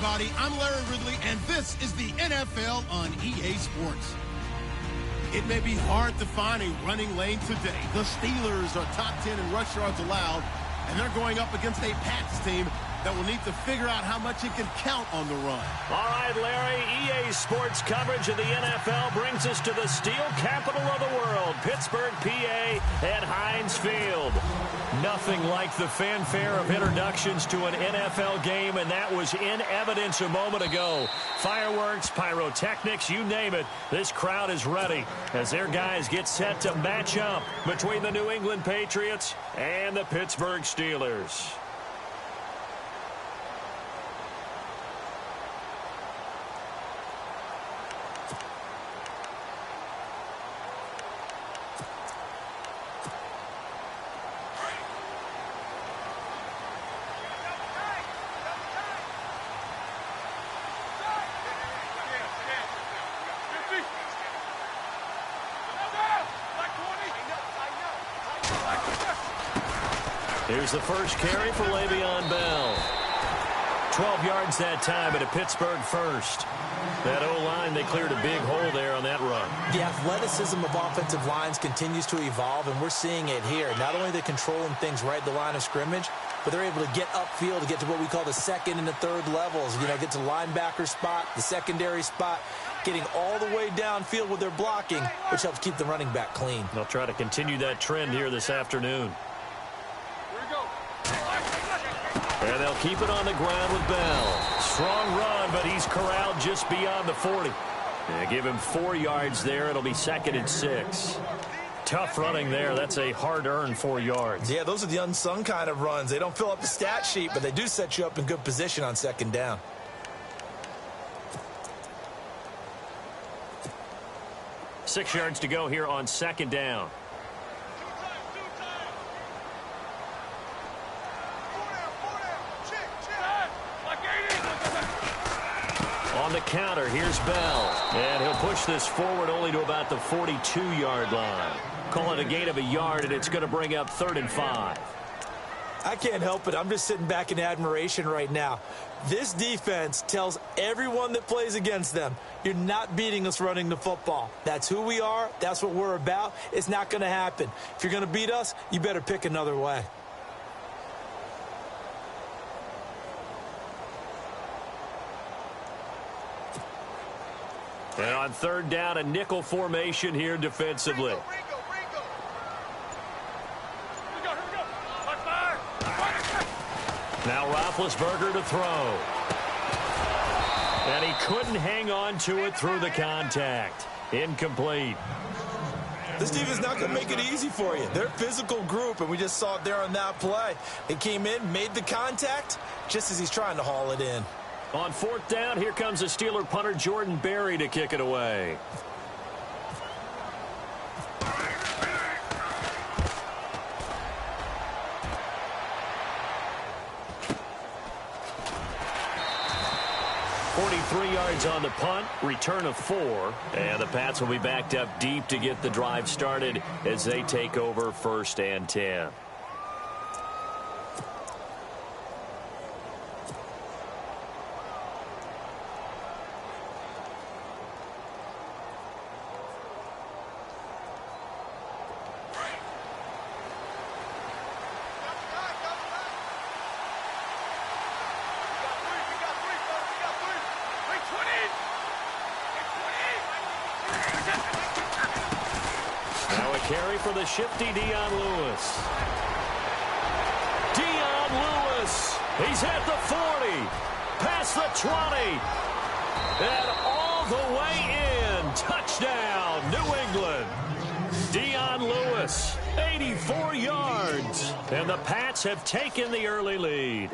everybody. I'm Larry Ridley, and this is the NFL on EA Sports. It may be hard to find a running lane today. The Steelers are top 10 in rush yards allowed, and they're going up against a Pats team that will need to figure out how much it can count on the run. All right, Larry, EA Sports coverage of the NFL brings us to the steel capital of the world, Pittsburgh, PA, at Heinz Field. Nothing like the fanfare of introductions to an NFL game, and that was in evidence a moment ago. Fireworks, pyrotechnics, you name it, this crowd is ready as their guys get set to match up between the New England Patriots and the Pittsburgh Steelers. Here's the first carry for Le'Veon Bell. 12 yards that time at a Pittsburgh first. That O-line, they cleared a big hole there on that run. The athleticism of offensive lines continues to evolve, and we're seeing it here. Not only are they controlling things right at the line of scrimmage, but they're able to get upfield to get to what we call the second and the third levels. You know, get to the linebacker spot, the secondary spot, getting all the way downfield with their blocking, which helps keep the running back clean. They'll try to continue that trend here this afternoon. And they'll keep it on the ground with Bell. Strong run, but he's corralled just beyond the 40. They give him 4 yards there. It'll be 2nd and 6. Tough running there. That's a hard-earned 4 yards. Yeah, those are the unsung kind of runs. They don't fill up the stat sheet, but they do set you up in good position on 2nd down. Six yards to go here on 2nd down. On the counter, here's Bell. And he'll push this forward only to about the 42-yard line. Call it a gain of a yard, and it's going to bring up 3rd and 5. I can't help it. I'm just sitting back in admiration right now. This defense tells everyone that plays against them, you're not beating us running the football. That's who we are. That's what we're about. It's not going to happen. If you're going to beat us, you better pick another way. And on 3rd down, a nickel formation here defensively. Now Roethlisberger to throw. And he couldn't hang on to it through the contact. Incomplete. This defense is not going to make it easy for you. They're a physical group, and we just saw it there on that play. They came in, made the contact, just as he's trying to haul it in. On 4th down, here comes the Steeler punter Jordan Berry to kick it away. .43 yards on the punt, return of 4, and the Pats will be backed up deep to get the drive started as they take over 1st and 10. Carry for the shifty Dion Lewis. Dion Lewis. He's at the 40. Past the 20. And all the way in. Touchdown, New England. Dion Lewis, 84 yards. And the Pats have taken the early lead.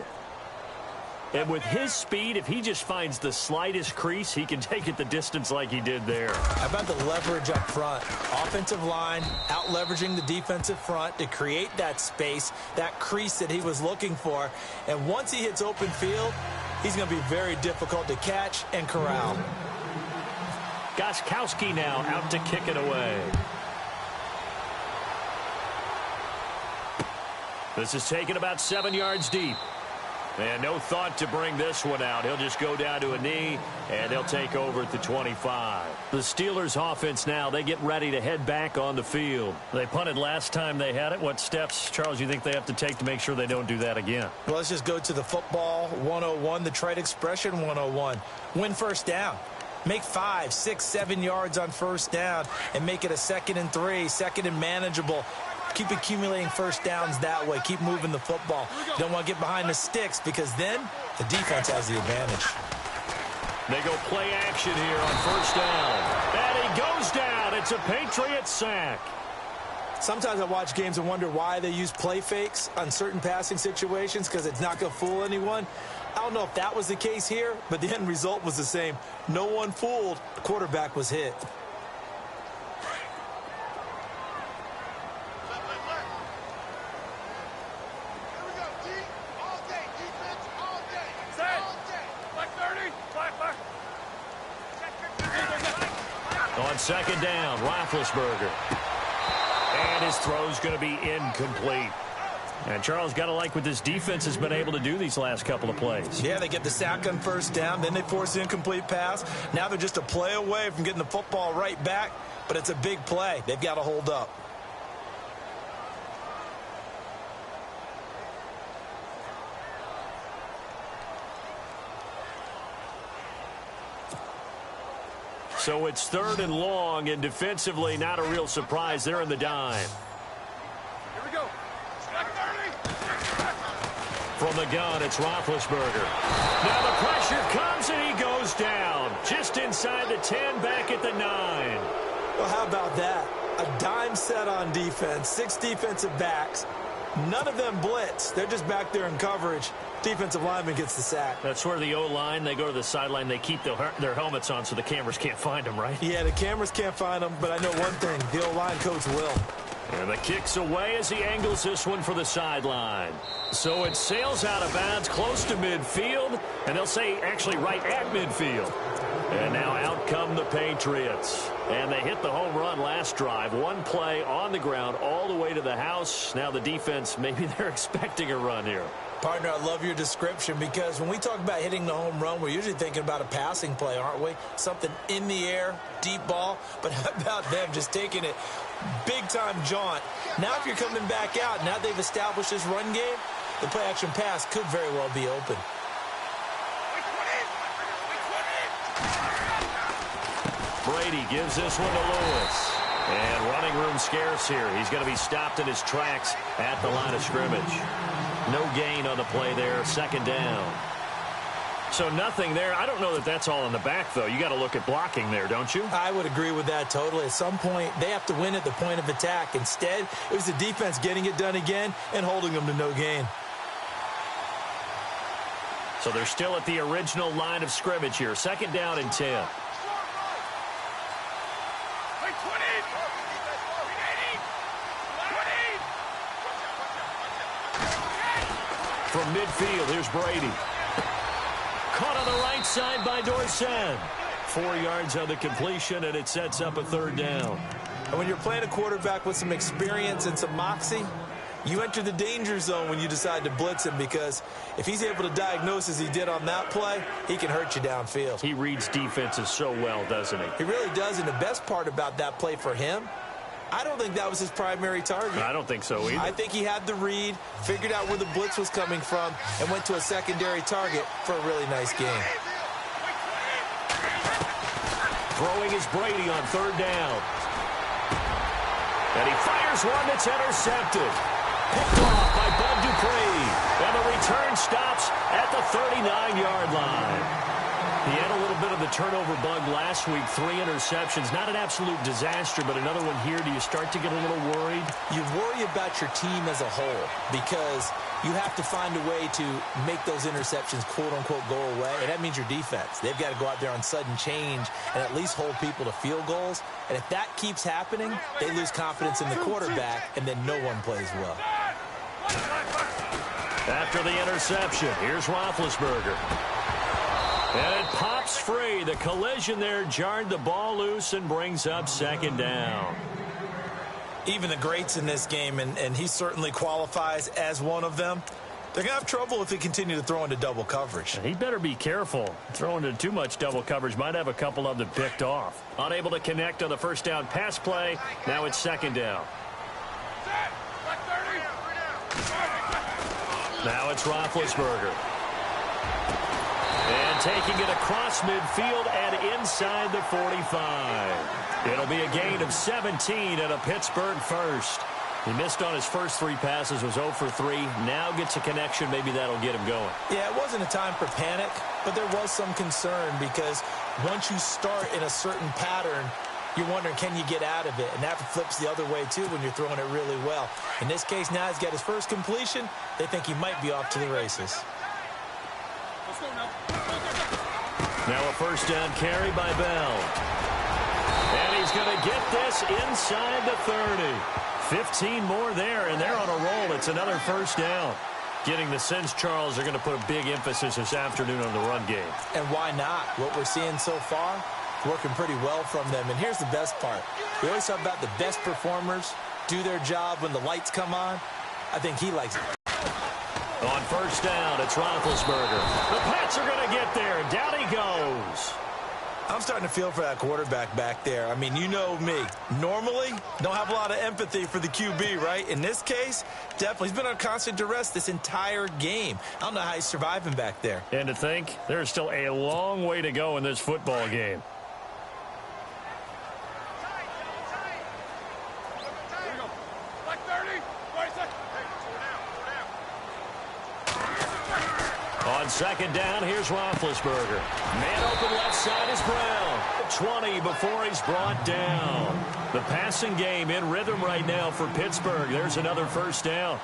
And with his speed, if he just finds the slightest crease, he can take it the distance like he did there. How about the leverage up front? Offensive line out-leveraging the defensive front to create that space, that crease that he was looking for. And once he hits open field, he's going to be very difficult to catch and corral. Gostkowski now out to kick it away. This is taken about 7 yards deep. And no thought to bring this one out. He'll just go down to a knee, and they'll take over at the 25. The Steelers offense now, they get ready to head back on the field. They punted last time they had it. What steps, Charles, you think they have to take to make sure they don't do that again? Well, let's just go to the football 101, the trade expression 101. Win first down. Make 5, 6, 7 yards on first down and make it a 2nd and 3, 2nd and manageable. Keep accumulating first downs that way. Keep moving the football. You don't want to get behind the sticks because then the defense has the advantage. They go play action here on first down. And he goes down. It's a Patriots sack. Sometimes I watch games and wonder why they use play fakes on certain passing situations because it's not going to fool anyone. I don't know if that was the case here, but the end result was the same. No one fooled. The quarterback was hit. On second down, Roethlisberger. And his throw's going to be incomplete. And Charles, got to like what this defense has been able to do these last couple of plays. Yeah, they get the sack on first down, then they force the incomplete pass. Now they're just a play away from getting the football right back, but it's a big play. They've got to hold up. So it's 3rd and long, and defensively, not a real surprise. They're in the dime. Here we go. From the gun, it's Roethlisberger. Now the pressure comes, and he goes down. Just inside the 10, back at the 9. Well, how about that? A dime set on defense, 6 defensive backs. None of them blitz. They're just back there in coverage. Defensive lineman gets the sack. That's where the O-line, they go to the sideline, they keep their helmets on so the cameras can't find them, right? Yeah, the cameras can't find them, but I know one thing. The O-line coach will. And the kick's away as he angles this one for the sideline. So it sails out of bounds close to midfield, and they'll say actually right at midfield. And now out come the Patriots. And they hit the home run last drive. One play on the ground all the way to the house. Now the defense, maybe they're expecting a run here. Partner, I love your description because when we talk about hitting the home run, we're usually thinking about a passing play, aren't we? Something in the air, deep ball. But how about them just taking it big-time jaunt? Now if you're coming back out, now they've established this run game, the play-action pass could very well be open. Brady gives this one to Lewis. And running room scarce here. He's going to be stopped in his tracks at the line of scrimmage. No gain on the play there, 2nd down. So nothing there. I don't know that that's all in the back, though. You got to look at blocking there, don't you? I would agree with that totally. At some point, they have to win at the point of attack. Instead, it was the defense getting it done again and holding them to no gain. So they're still at the original line of scrimmage here. 2nd down and 10. From midfield, here's Brady. Caught on the right side by Dorsett. 4 yards on the completion, and it sets up a 3rd down. And when you're playing a quarterback with some experience and some moxie, you enter the danger zone when you decide to blitz him because if he's able to diagnose as he did on that play, he can hurt you downfield. He reads defenses so well, doesn't he? He really does, and the best part about that play for him, I don't think that was his primary target. I don't think so either. I think he had the read, figured out where the blitz was coming from, and went to a secondary target for a really nice game. Throwing is Brady on 3rd down. And he fires one that's intercepted. Picked off by Bud Dupree. And the return stops at the 39-yard line. He had a little bit of the turnover bug last week. 3 interceptions. Not an absolute disaster, but another one here. Do you start to get a little worried? You worry about your team as a whole because you have to find a way to make those interceptions, quote-unquote, go away. And that means your defense. They've got to go out there on sudden change and at least hold people to field goals. And if that keeps happening, they lose confidence in the quarterback, and then no one plays well. After the interception, here's Roethlisberger. And it pops free. The collision there jarred the ball loose and brings up 2nd down. Even the greats in this game, and he certainly qualifies as one of them, They're going to have trouble if they continue to throw into double coverage. He better be careful. Throwing into too much double coverage might have a couple of them picked off. Unable to connect on the first down pass play. Now it's second down. Now it's Roethlisberger. And taking it across midfield and inside the 45. It'll be a gain of 17 and a Pittsburgh first. He missed on his first 3 passes, was 0 for 3. Now gets a connection. Maybe that'll get him going. Yeah, it wasn't a time for panic, but there was some concern because once you start in a certain pattern, you're wondering, can you get out of it? And that flips the other way, too, when you're throwing it really well. In this case, now he's got his first completion. They think he might be off to the races. Now a first down carry by Bell. And he's going to get this inside the 30. 15 more there, and they're on a roll. It's another first down. Getting the sense, Charles, they're going to put a big emphasis this afternoon on the run game. And why not? What we're seeing so far, working pretty well from them. And here's the best part. We always talk about the best performers do their job when the lights come on. I think he likes it. On first down, it's Roethlisberger. The Pats are going to get there, and down he goes. I'm starting to feel for that quarterback back there. I mean, you know me. Normally, don't have a lot of empathy for the QB, right? In this case, definitely. He's been on constant duress this entire game. I don't know how he's surviving back there. And to think, there's still a long way to go in this football game. On second down, here's Roethlisberger. Man open left side is Brown. 20 before he's brought down. The passing game in rhythm right now for Pittsburgh. There's another first down.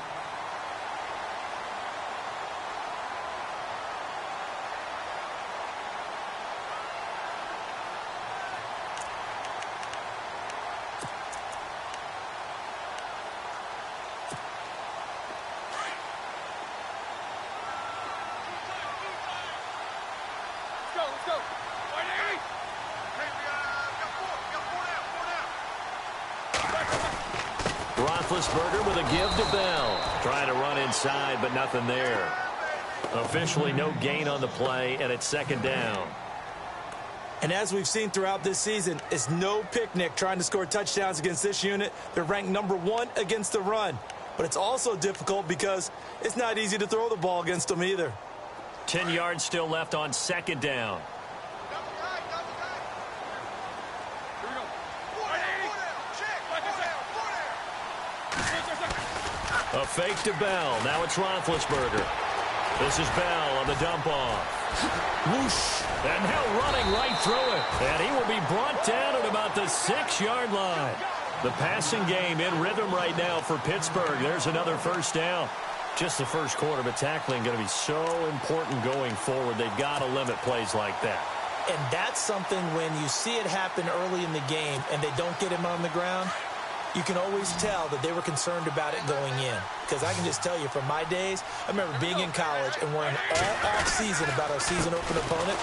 Roethlisberger with a give to Bell. Trying to run inside, but nothing there. Officially no gain on the play, and it's second down. And as we've seen throughout this season, it's no picnic trying to score touchdowns against this unit. They're ranked #1 against the run. But it's also difficult because it's not easy to throw the ball against them either. 10 yards still left on second down. A fake to Bell. Now it's Roethlisberger. This is Bell on the dump-off. Whoosh. And now running right through it. And he will be brought down at about the 6-yard line. The passing game in rhythm right now for Pittsburgh. There's another first down. Just the first quarter, but tackling going to be so important going forward. They've got to limit plays like that. And that's something when you see it happen early in the game and they don't get him on the ground, you can always tell that they were concerned about it going in. Because I can just tell you from my days, I remember being in college and worrying all off-season about our season open opponent,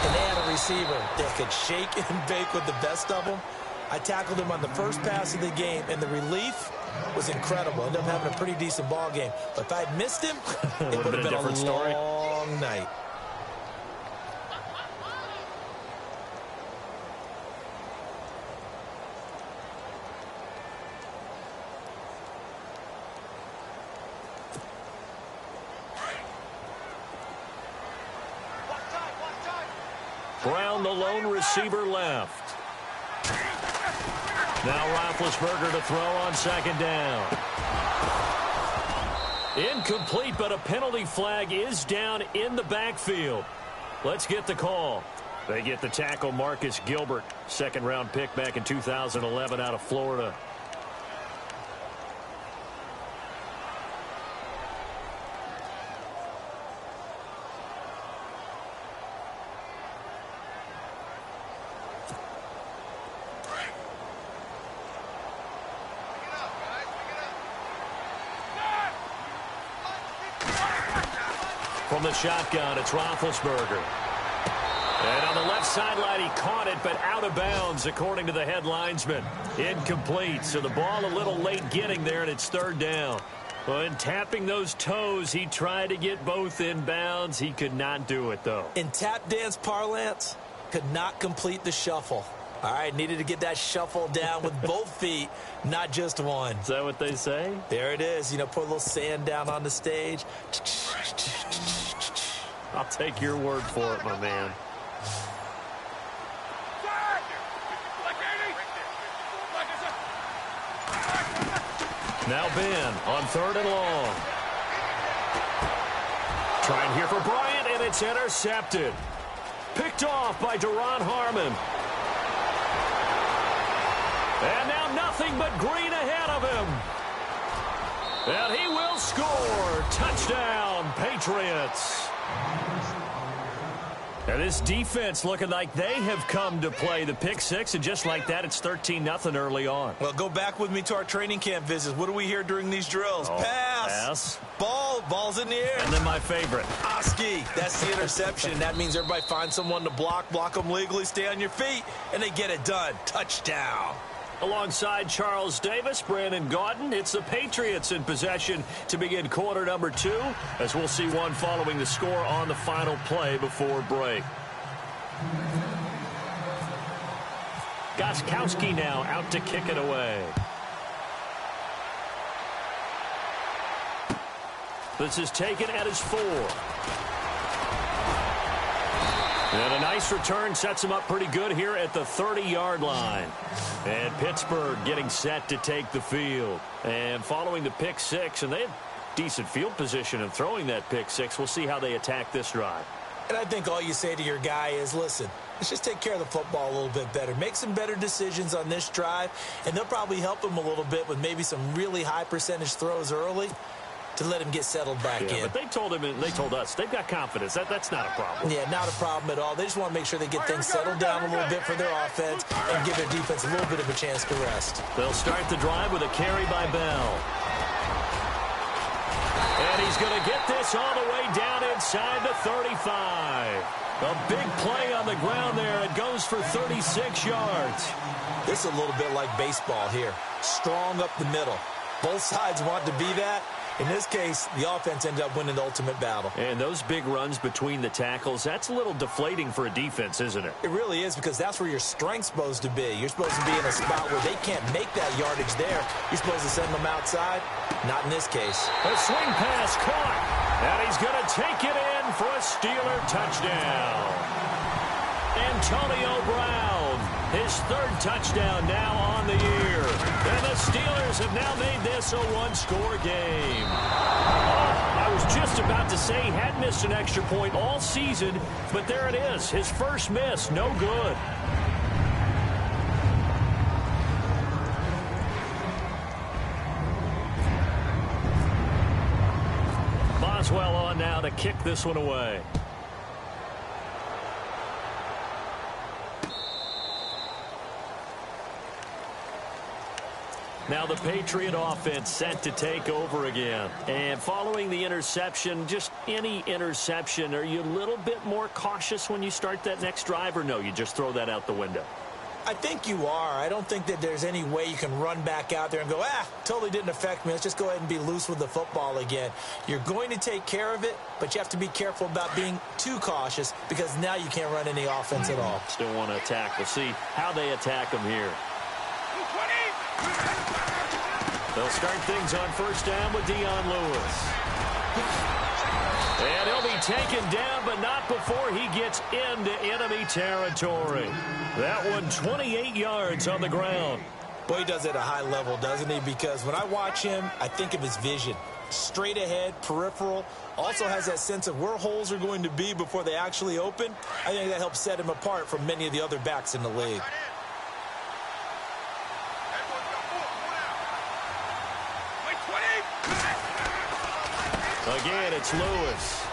and they had a receiver that could shake and bake with the best of them. I tackled him on the first pass of the game, and the relief was incredible. Ended up having a pretty decent ball game. But if I'd missed him, it would have been a long night. Brown, the lone receiver, left. Now Roethlisberger to throw on second down. Incomplete, but a penalty flag is down in the backfield. Let's get the call. They get the tackle, Marcus Gilbert, second-round pick back in 2011 out of Florida. From the shotgun, it's Roethlisberger. And on the left sideline, he caught it, but out of bounds, according to the head linesman. Incomplete, so the ball a little late getting there, and it's third down. Well, in tapping those toes, he tried to get both in bounds. He could not do it, though. In tap dance parlance, could not complete the shuffle. All right, needed to get that shuffle down with both feet, not just one. Is that what they say? There it is. You know, put a little sand down on the stage. I'll take your word for it, my man. Now Ben on 3rd and long. Trying here for Bryant, and it's intercepted. Picked off by Duron Harmon. And now nothing but green ahead of him. And he will score. Touchdown, Patriots. And this defense looking like they have come to play. The pick six, and just like that, it's 13-0 early on. Well, go back with me to our training camp visits. What do we hear during these drills? Pass. Ball's in the air. And then my favorite. Oski. That's the interception. That means everybody finds someone to block them legally, stay on your feet, and they get it done. Touchdown. Alongside Charles Davis, Brandon Gaudin, it's the Patriots in possession to begin quarter number 2, as we'll see one following the score on the final play before break. Gostkowski now out to kick it away. This is taken at his 4. And a nice return sets him up pretty good here at the 30-yard line. And Pittsburgh getting set to take the field. And following the pick six, and they had decent field position in throwing that pick six. We'll see how they attack this drive. And I think all you say to your guy is, listen, let's just take care of the football a little bit better. Make some better decisions on this drive, and they'll probably help him a little bit with maybe some really high percentage throws early to let him get settled back in. But they told him, and they told us, they've got confidence. That's not a problem. Yeah, not a problem at all. They just want to make sure they get things settled down a little bit for their offense and give their defense a little bit of a chance to rest. They'll start the drive with a carry by Bell. And he's going to get this all the way down inside the 35. A big play on the ground there. It goes for 36 yards. This is a little bit like baseball here. Strong up the middle. Both sides want to be that. In this case, the offense ended up winning the ultimate battle. And those big runs between the tackles, that's a little deflating for a defense, isn't it? It really is, because that's where your strength's supposed to be. You're supposed to be in a spot where they can't make that yardage there. You're supposed to send them outside. Not in this case. A swing pass caught. And he's going to take it in for a Steeler touchdown. Antonio Brown, his 3rd touchdown now on the year. And the Steelers have now made this a one-score game. I was just about to say he had missed an extra point all season, but there it is. His first miss, no good. Boswell on now to kick this one away. Now the Patriot offense set to take over again. And following the interception, just any interception, are you a little bit more cautious when you start that next drive, or no, you just throw that out the window? I think you are. I don't think that there's any way you can run back out there and go, totally didn't affect me. Let's just go ahead and be loose with the football again. You're going to take care of it, but you have to be careful about being too cautious, because now you can't run any offense at all. Still want to attack. We'll see how they attack them here. They'll start things on first down with Dion Lewis. And he'll be taken down, but not before he gets into enemy territory. That one, 28 yards on the ground. Boy, he does it at a high level, doesn't he? Because when I watch him, I think of his vision. Straight ahead, peripheral. Also has that sense of where holes are going to be before they actually open. I think that helps set him apart from many of the other backs in the league. Again, it's Lewis.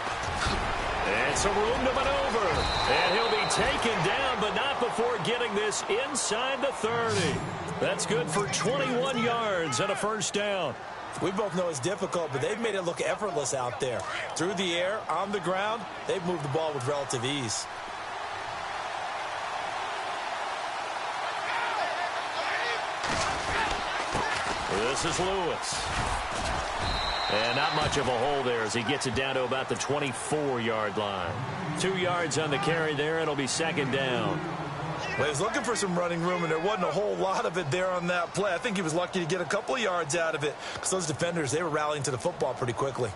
And some room to maneuver. And he'll be taken down, but not before getting this inside the 30. That's good for 21 yards and a first down. We both know it's difficult, but they've made it look effortless out there. Through the air, on the ground, they've moved the ball with relative ease. This is Lewis. And not much of a hole there as he gets it down to about the 24-yard line. 2 yards on the carry there. It'll be second down. Well, he was looking for some running room, and there wasn't a whole lot of it there on that play. I think he was lucky to get a couple of yards out of it because those defenders, they were rallying to the football pretty quickly.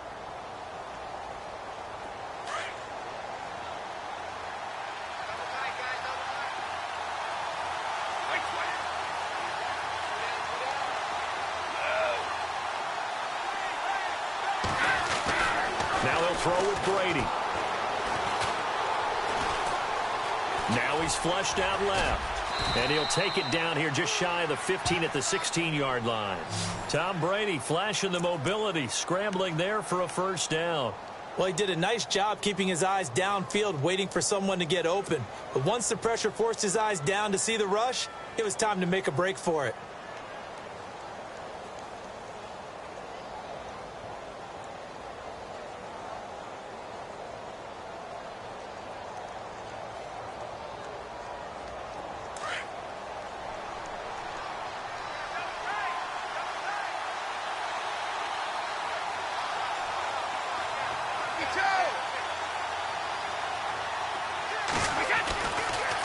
Now they'll throw with Brady. Now he's flushed out left. And he'll take it down here just shy of the 15 at the 16-yard line. Tom Brady flashing the mobility, scrambling there for a first down. Well, he did a nice job keeping his eyes downfield, waiting for someone to get open. But once the pressure forced his eyes down to see the rush, it was time to make a break for it.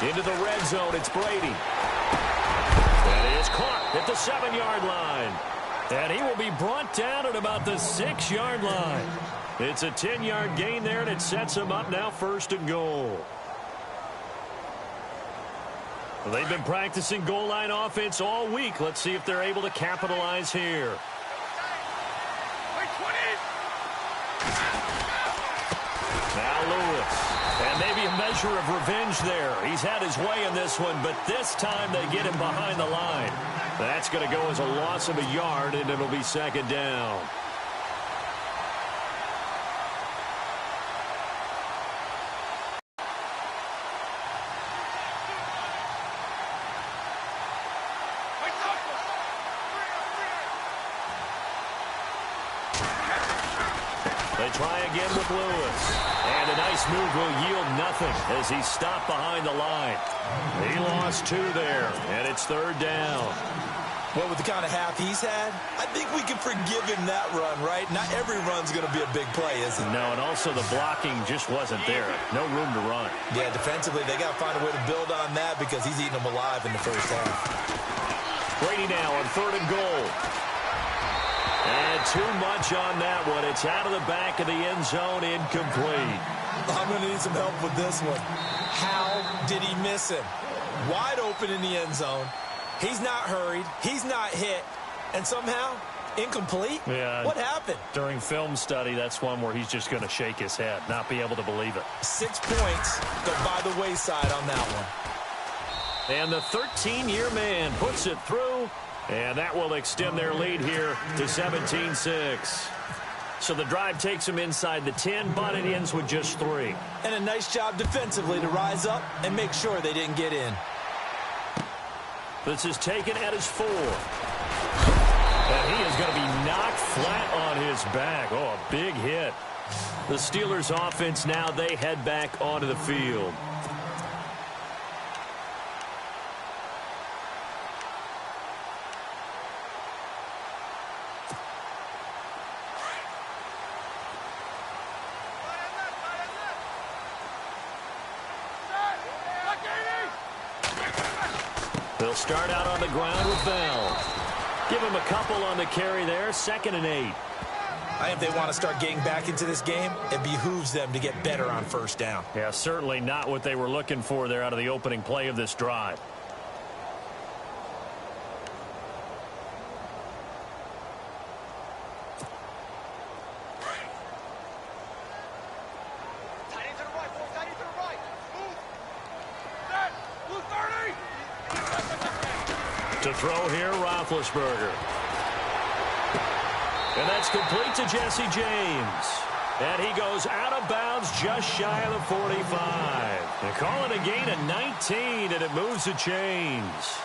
Into the red zone, it's Brady. And is caught at the 7-yard line. And he will be brought down at about the 6-yard line. It's a 10-yard gain there, and it sets him up now first and goal. Well, they've been practicing goal line offense all week. Let's see if they're able to capitalize here. Now Lewis. And maybe a measure of revenge there. He's had his way in this one, but this time they get him behind the line. That's going to go as a loss of a yard, and it'll be second down. They try again with Lewis. And a nice move will yield nothing as he's stopped behind the line. He lost 2 there, and it's third down. Well, with the kind of half he's had, I think we can forgive him that run, right? Not every run's going to be a big play, is it? No, and also the blocking just wasn't there. No room to run. Yeah, defensively, they got to find a way to build on that because he's eating them alive in the first half. Brady now on third and goal. And too much on that one. It's out of the back of the end zone, incomplete. I'm going to need some help with this one. How did he miss him? Wide open in the end zone. He's not hurried. He's not hit. And somehow, incomplete? Yeah. What happened? During film study, that's one where he's just going to shake his head, not be able to believe it. 6 points go by the wayside on that one. And the 13-year man puts it through. And that will extend their lead here to 17-6. So the drive takes them inside the 10, but it ends with just 3. And a nice job defensively to rise up and make sure they didn't get in. This is taken at his 4. And he is going to be knocked flat on his back. Oh, a big hit. The Steelers offense now, they head back onto the field. They'll start out on the ground with Bell. Give him a couple on the carry there, 2nd and 8. I think if they want to start getting back into this game, it behooves them to get better on first down. Yeah, certainly not what they were looking for there out of the opening play of this drive. To throw here, Roethlisberger. And that's complete to Jesse James. And he goes out of bounds just shy of the 45. They call it a gain of 19, and it moves the chains.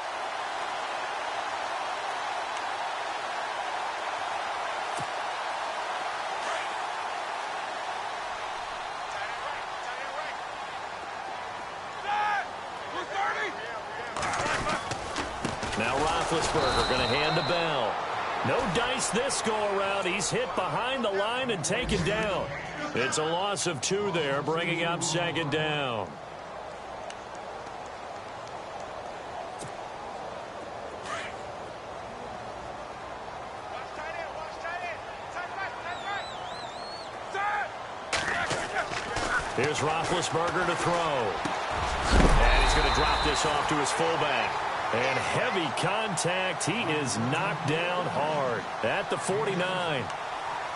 Now Roethlisberger going to hand to Bell. No dice this go-around. He's hit behind the line and taken down. It's a loss of 2 there, bringing up second down. Here's Roethlisberger to throw. And he's going to drop this off to his fullback. And heavy contact. He is knocked down hard at the 49.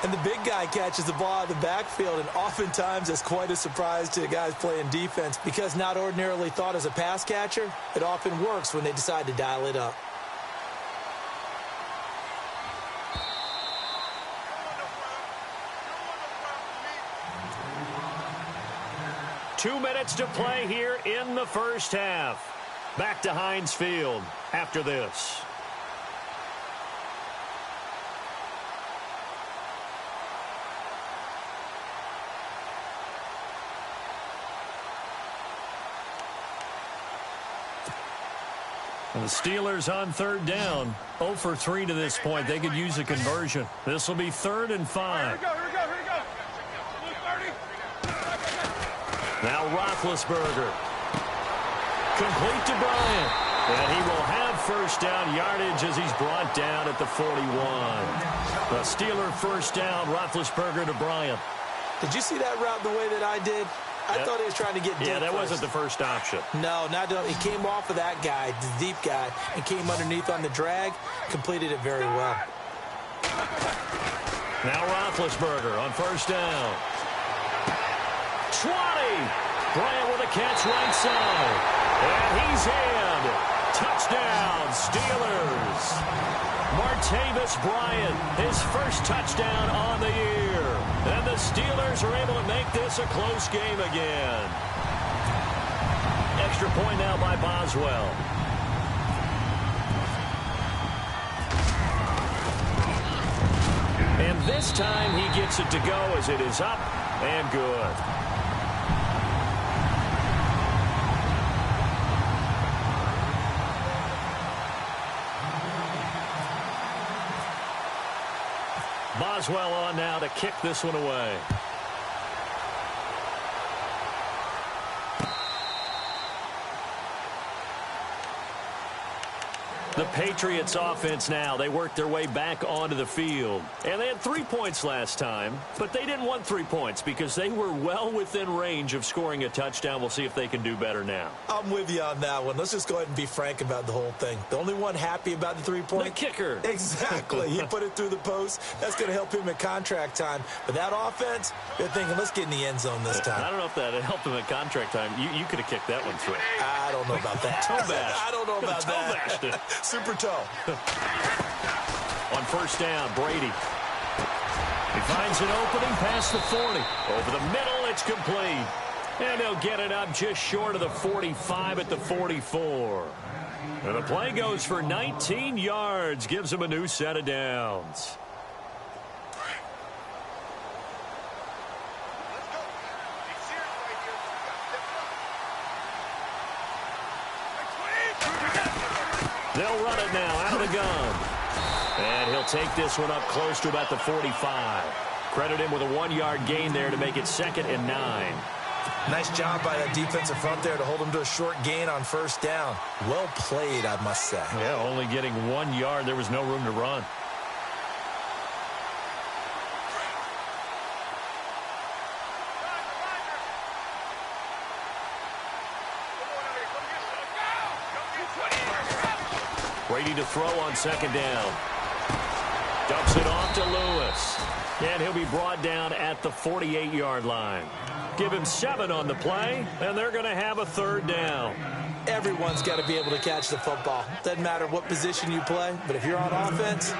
And the big guy catches the ball out of the backfield, and oftentimes it's quite a surprise to the guys playing defense because not ordinarily thought as a pass catcher, it often works when they decide to dial it up. Two minutes to play here in the first half. Back to Heinz Field after this. And the Steelers on third down. 0 for 3 to this point. They could use a conversion. This will be 3rd and 5. Here we go. Now Roethlisberger. Complete to Bryant. And he will have first down yardage as he's brought down at the 41. The Steeler first down, Roethlisberger to Bryant. Did you see that route the way that I did? I thought he was trying to get deep. Yeah, that first. wasn't the first option. No, he came off of that guy, the deep guy, and came underneath on the drag, completed it very well. Now Roethlisberger on first down. 20. Bryant with a catch right side. And he's in. Touchdown, Steelers. Martavis Bryant, his first touchdown on the year. And the Steelers are able to make this a close game again. Extra point now by Boswell. And this time he gets it to go as it is up and good. Boswell on now to kick this one away. The Patriots offense now, they worked their way back onto the field. And they had 3 points last time, but they didn't want 3 points because they were well within range of scoring a touchdown. We'll see if they can do better now. I'm with you on that one. Let's just go ahead and be frank about the whole thing. The only one happy about the 3-point? The kicker. Exactly. He put it through the post. That's going to help him at contract time. But that offense, they're thinking, let's get in the end zone this time. I don't know if that helped him at contract time. You could have kicked that one through. I don't know about that. Toe bash. I don't know about Toe that. bashed it. Super toe. On first down, Brady. He finds an opening past the 40. Over the middle, it's complete. And he'll get it up just short of the 45 at the 44. And the play goes for 19 yards. Gives him a new set of downs. They'll run it now out of the gun. And he'll take this one up close to about the 45. Credit him with a 1-yard gain there to make it 2nd and 9. Nice job by that defensive front there to hold him to a short gain on first down. Well played, I must say. Yeah, only getting 1 yard. There was no room to run. Brady to throw on second down. Dumps it off to Lewis. And he'll be brought down at the 48-yard line. Give him 7 on the play, and they're going to have a 3rd down. Everyone's got to be able to catch the football. Doesn't matter what position you play, but if you're on offense,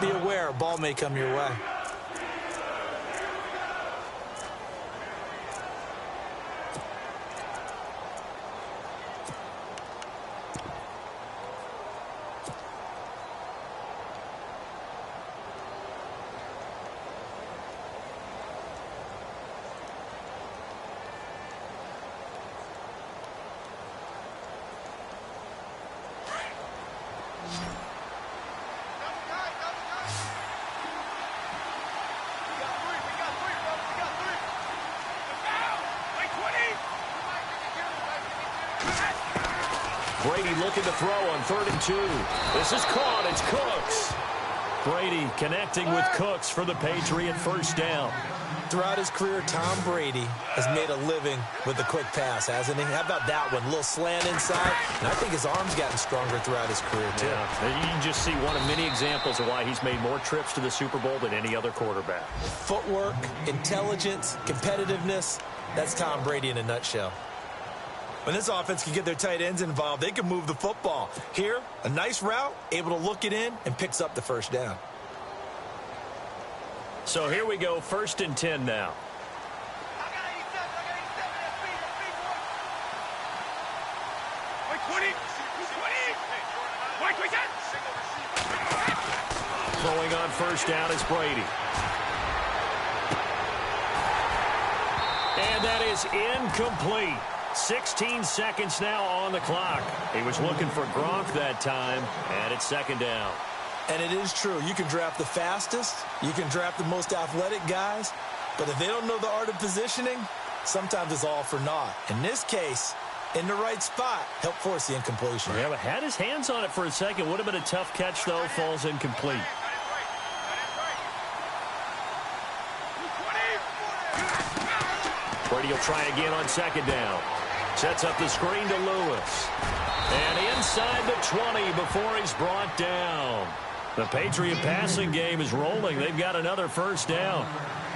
be aware a ball may come your way. Brady looking to throw on 3rd and 2. This is caught. It's Cooks. Brady connecting with Cooks for the Patriot first down. Throughout his career, Tom Brady has made a living with the quick pass, hasn't he? How about that one? A little slant inside. And I think his arm's gotten stronger throughout his career, too. Yeah, you can just see one of many examples of why he's made more trips to the Super Bowl than any other quarterback. Footwork, intelligence, competitiveness. That's Tom Brady in a nutshell. When this offense can get their tight ends involved, they can move the football. Here, a nice route, able to look it in, and picks up the first down. So here we go, 1st and 10 now. Throwing on 1st down is Brady. And that is incomplete. 16 seconds now on the clock. He was looking for Gronk that time, and it's 2nd down. And it is true. You can draft the fastest. You can draft the most athletic guys. But if they don't know the art of positioning, sometimes it's all for naught. In this case, in the right spot, help force the incompletion. Yeah, but had his hands on it for a second. Would have been a tough catch, though. Falls incomplete. Brady will try again on 2nd down. Sets up the screen to Lewis. And inside the 20 before he's brought down. The Patriot passing game is rolling. They've got another first down.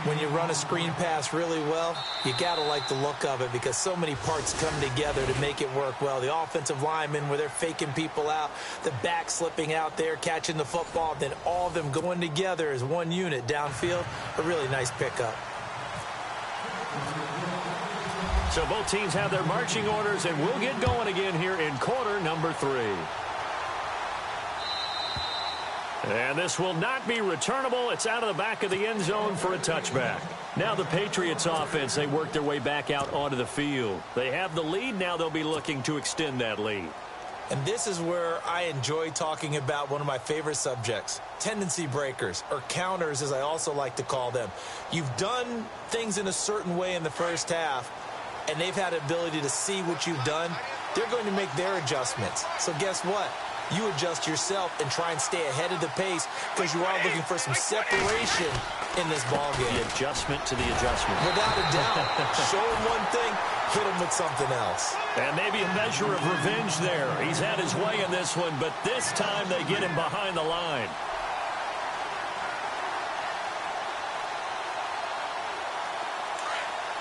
When you run a screen pass really well, you got to like the look of it because so many parts come together to make it work well. The offensive linemen, where they're faking people out, the back slipping out there, catching the football, then all of them going together as one unit downfield. A really nice pickup. So both teams have their marching orders, and we'll get going again here in quarter number 3. And this will not be returnable. It's out of the back of the end zone for a touchback. Now the Patriots offense, they work their way back out onto the field. They have the lead. Now they'll be looking to extend that lead. And this is where I enjoy talking about one of my favorite subjects, tendency breakers, or counters as I also like to call them. You've done things in a certain way in the first half, and they've had the ability to see what you've done. They're going to make their adjustments. So guess what? You adjust yourself and try and stay ahead of the pace because you are looking for some separation in this ball game. The adjustment to the adjustment. Without a doubt. Show him one thing, hit him with something else. And maybe a measure of revenge there. He's had his way in this one, but this time they get him behind the line.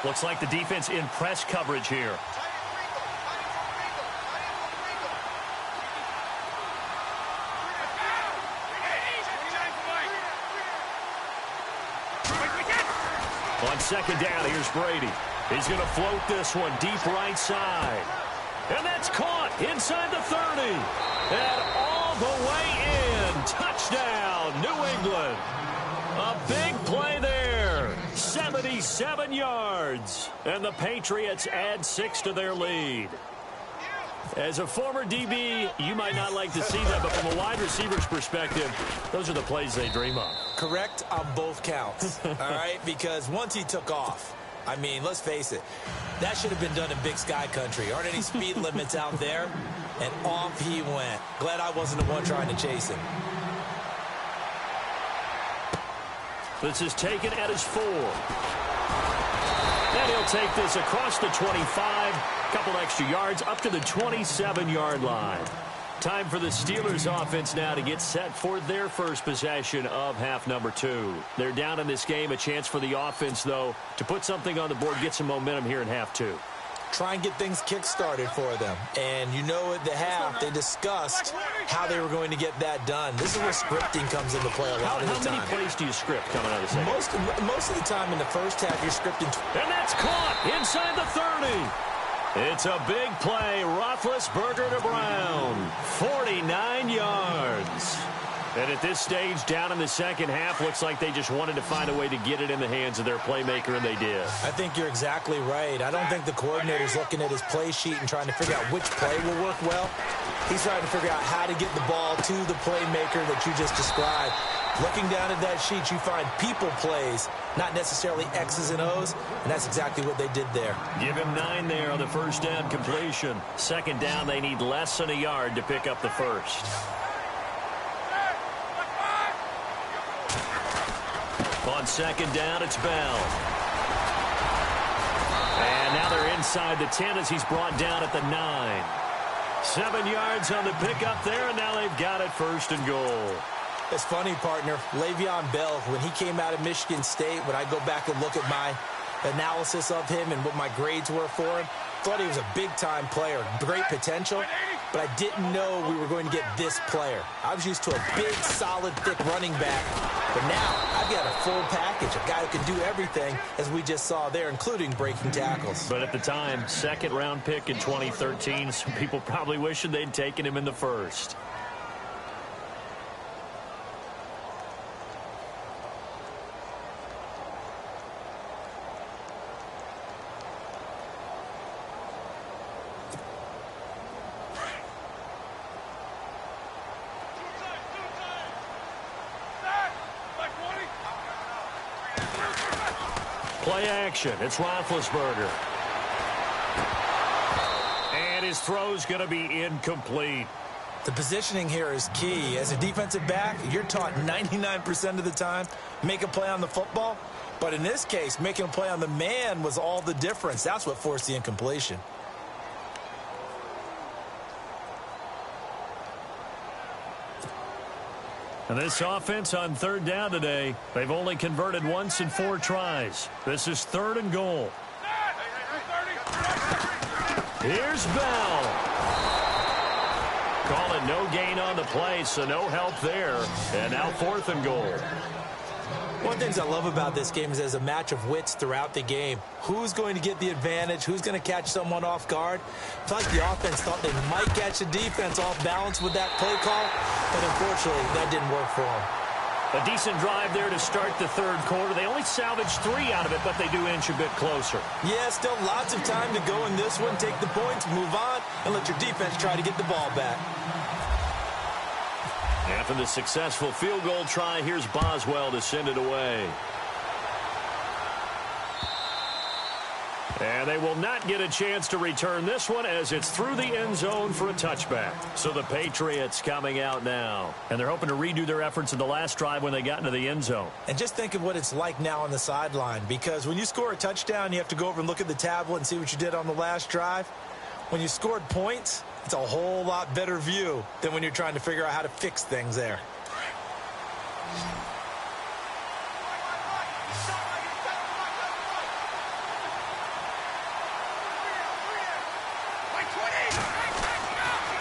Looks like the defense in press coverage here. On 2nd down, here's Brady. He's going to float this one deep right side. And that's caught inside the 30. And all the way in. Touchdown, New England. A big play there. 77 yards. And the Patriots add 6 to their lead. As a former DB, you might not like to see that, but from a wide receiver's perspective, those are the plays they dream of. Correct on both counts, all right? Because once he took off, I mean, let's face it, that should have been done in Big Sky Country. Aren't any speed limits out there? And off he went. Glad I wasn't the one trying to chase him. This is taken at his 4. And he'll take this across the 25, couple extra yards up to the 27-yard line. Time for the Steelers offense now to get set for their first possession of half number 2. They're down in this game. A chance for the offense, though, to put something on the board, get some momentum here in half 2. Try and get things kick-started for them. And you know at the half, they discussed how they were going to get that done. This is where scripting comes into play a lot of the time. How many plays do you script coming out of the second? Most of the time in the first half, you're scripting. And that's caught inside the 30. It's a big play. Roethlisberger to Brown. 49 yards. And at this stage, down in the second half, looks like they just wanted to find a way to get it in the hands of their playmaker, and they did. I think you're exactly right. I don't think the coordinator's looking at his play sheet and trying to figure out which play will work well. He's trying to figure out how to get the ball to the playmaker that you just described. Looking down at that sheet, you find people plays, not necessarily X's and O's, and that's exactly what they did there. Give him 9 there on the first down completion. Second down, they need less than a yard to pick up the first. On second down, it's Bell. And now they're inside the 10 as he's brought down at the 9. 7 yards on the pickup there, and now they've got it first and goal. It's funny, partner. Le'Veon Bell, when he came out of Michigan State, when I go back and look at my analysis of him and what my grades were for him, thought he was a big-time player, great potential, but I didn't know we were going to get this player. I was used to a big, solid, thick running back, but now I've got a full package, a guy who can do everything, as we just saw there, including breaking tackles. But at the time, second-round pick in 2013, some people probably wishing they'd taken him in the first. Play action. It's Roethlisberger. And his throw's going to be incomplete. The positioning here is key. As a defensive back, you're taught 99% of the time, make a play on the football. But in this case, making a play on the man was all the difference. That's what forced the incompletion. And this offense on third down today, they've only converted once in 4 tries. This is 3rd and goal. Here's Bell. Call it no gain on the play, so no help there. And now 4th and goal. One of the things I love about this game is there's a match of wits throughout the game. Who's going to get the advantage? Who's going to catch someone off guard? I feel like the offense thought they might catch the defense off balance with that play call, but unfortunately, that didn't work for them. A decent drive there to start the 3rd quarter. They only salvaged 3 out of it, but they do inch a bit closer. Yeah, still lots of time to go in this one. Take the points, move on, and let your defense try to get the ball back. After the successful field goal try, here's Boswell to send it away. And they will not get a chance to return this one as it's through the end zone for a touchback. So the Patriots coming out now. And they're hoping to redo their efforts in the last drive when they got into the end zone. And just think of what it's like now on the sideline, because when you score a touchdown, you have to go over and look at the tablet and see what you did on the last drive. When you scored points, it's a whole lot better view than when you're trying to figure out how to fix things there.